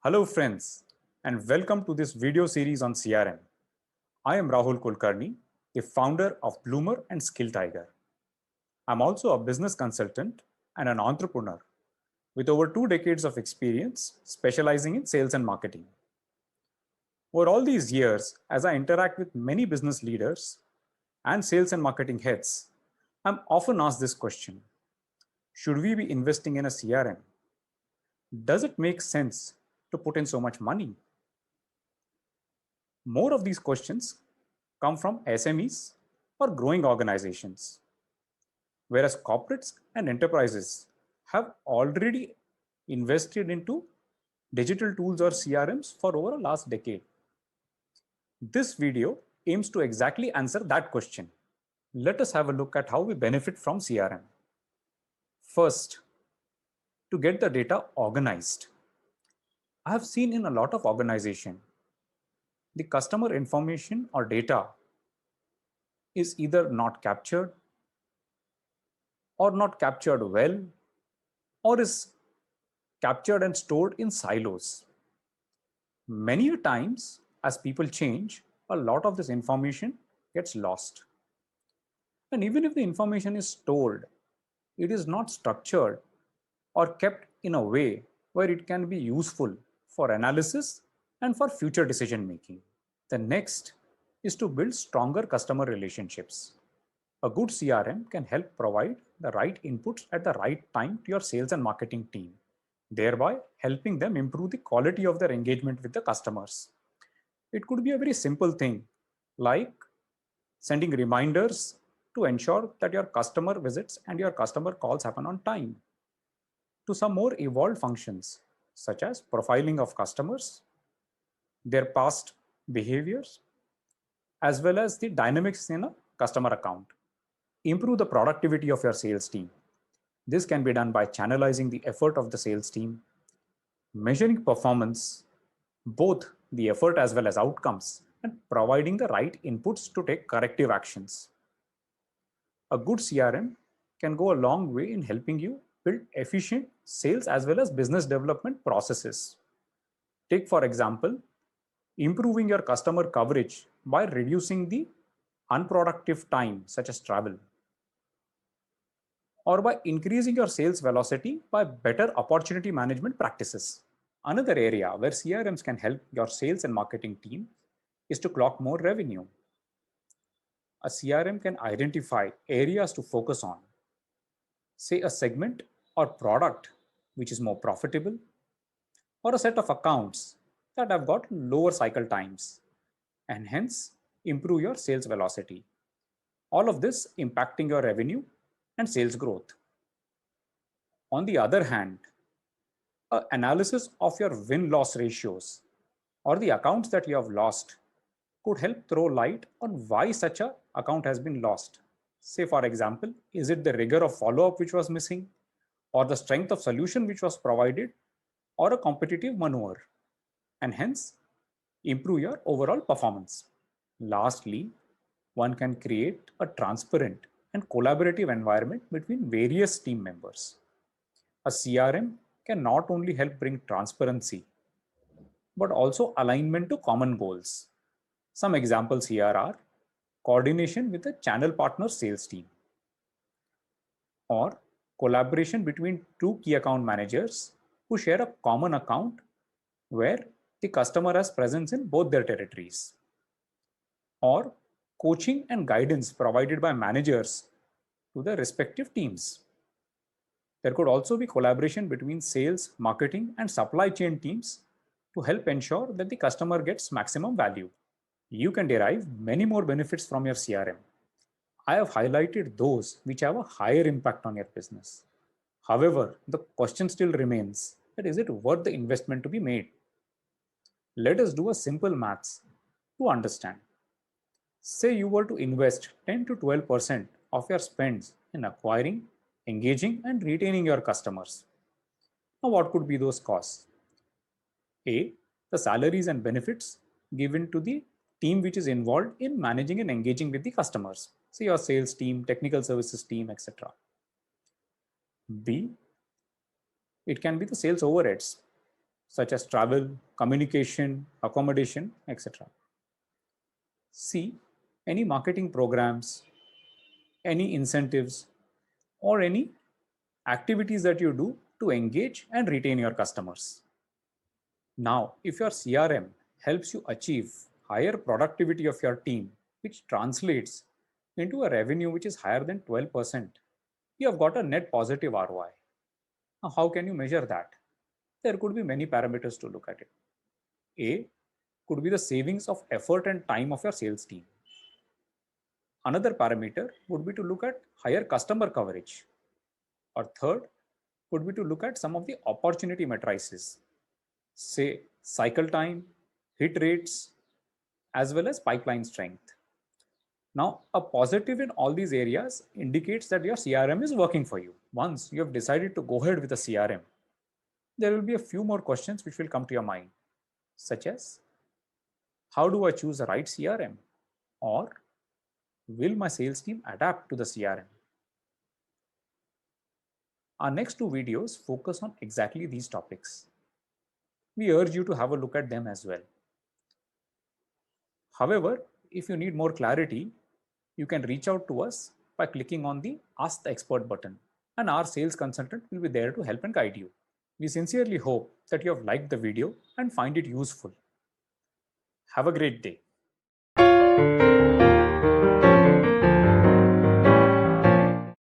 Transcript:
Hello friends, and welcome to this video series on CRM. I am Rahul Kulkarni, the founder of Bloomer and Skill Tiger. I'm also a business consultant and an entrepreneur with over 2 decades of experience specializing in sales and marketing. Over all these years, as I interact with many business leaders and sales and marketing heads, I'm often asked this question: should we be investing in a CRM? Does it make sense to put in so much money? More of these questions come from SMEs or growing organizations, whereas corporates and enterprises have already invested into digital tools or CRMs for over a last decade. This video aims to exactly answer that question. Let us have a look at how we benefit from CRM. First, to get the data organized. I have seen in a lot of organizations, the customer information or data is either not captured or not captured well, or is captured and stored in silos. Many times, as people change, a lot of this information gets lost. And even if the information is stored, it is not structured or kept in a way where it can be useful for analysis and for future decision making. The next is to build stronger customer relationships. A good CRM can help provide the right inputs at the right time to your sales and marketing team, thereby helping them improve the quality of their engagement with the customers. It could be a very simple thing like sending reminders to ensure that your customer visits and your customer calls happen on time, to some more evolved functions such as profiling of customers, their past behaviors, as well as the dynamics in a customer account. Improve the productivity of your sales team. This can be done by channelizing the effort of the sales team, measuring performance, both the effort as well as outcomes, and providing the right inputs to take corrective actions. A good CRM can go a long way in helping you build efficient sales as well as business development processes. Take, for example, improving your customer coverage by reducing the unproductive time, such as travel, or by increasing your sales velocity by better opportunity management practices. Another area where CRMs can help your sales and marketing team is to clock more revenue. A CRM can identify areas to focus on, say a segment or product which is more profitable, or a set of accounts that have got lower cycle times, and hence improve your sales velocity. All of this impacting your revenue and sales growth. On the other hand, an analysis of your win-loss ratios or the accounts that you have lost could help throw light on why such a account has been lost. Say, for example, is it the rigor of follow-up which was missing, or the strength of solution which was provided, or a competitive maneuver, and hence improve your overall performance. Lastly, one can create a transparent and collaborative environment between various team members. A CRM can not only help bring transparency, but also alignment to common goals. Some examples here are coordination with a channel partner sales team, or collaboration between two key account managers who share a common account where the customer has presence in both their territories, or coaching and guidance provided by managers to the respective teams. There could also be collaboration between sales, marketing, and supply chain teams to help ensure that the customer gets maximum value. You can derive many more benefits from your CRM. I have highlighted those which have a higher impact on your business. However, the question still remains that is it worth the investment to be made? Let us do a simple maths to understand. Say you were to invest 10 to 12% of your spends in acquiring, engaging, and retaining your customers. Now, what could be those costs? A, the salaries and benefits given to the team which is involved in managing and engaging with the customers, say your sales team, technical services team, etc. B, it can be the sales overheads, such as travel, communication, accommodation, etc. C, any marketing programs, any incentives, or any activities that you do to engage and retain your customers. Now, if your CRM helps you achieve higher productivity of your team, which translates into a revenue which is higher than 12%, you have got a net positive ROI. Now, how can you measure that? There could be many parameters to look at it. A could be the savings of effort and time of your sales team. Another parameter would be to look at higher customer coverage. Or third would be to look at some of the opportunity matrices, say cycle time, hit rates, as well as pipeline strength. Now, a positive in all these areas indicates that your CRM is working for you. Once you have decided to go ahead with a CRM, there will be a few more questions which will come to your mind, such as how do I choose the right CRM? Or will my sales team adapt to the CRM? Our next two videos focus on exactly these topics. We urge you to have a look at them as well. However, if you need more clarity, you can reach out to us by clicking on the Ask the Expert button, and our sales consultant will be there to help and guide you. We sincerely hope that you have liked the video and find it useful. Have a great day.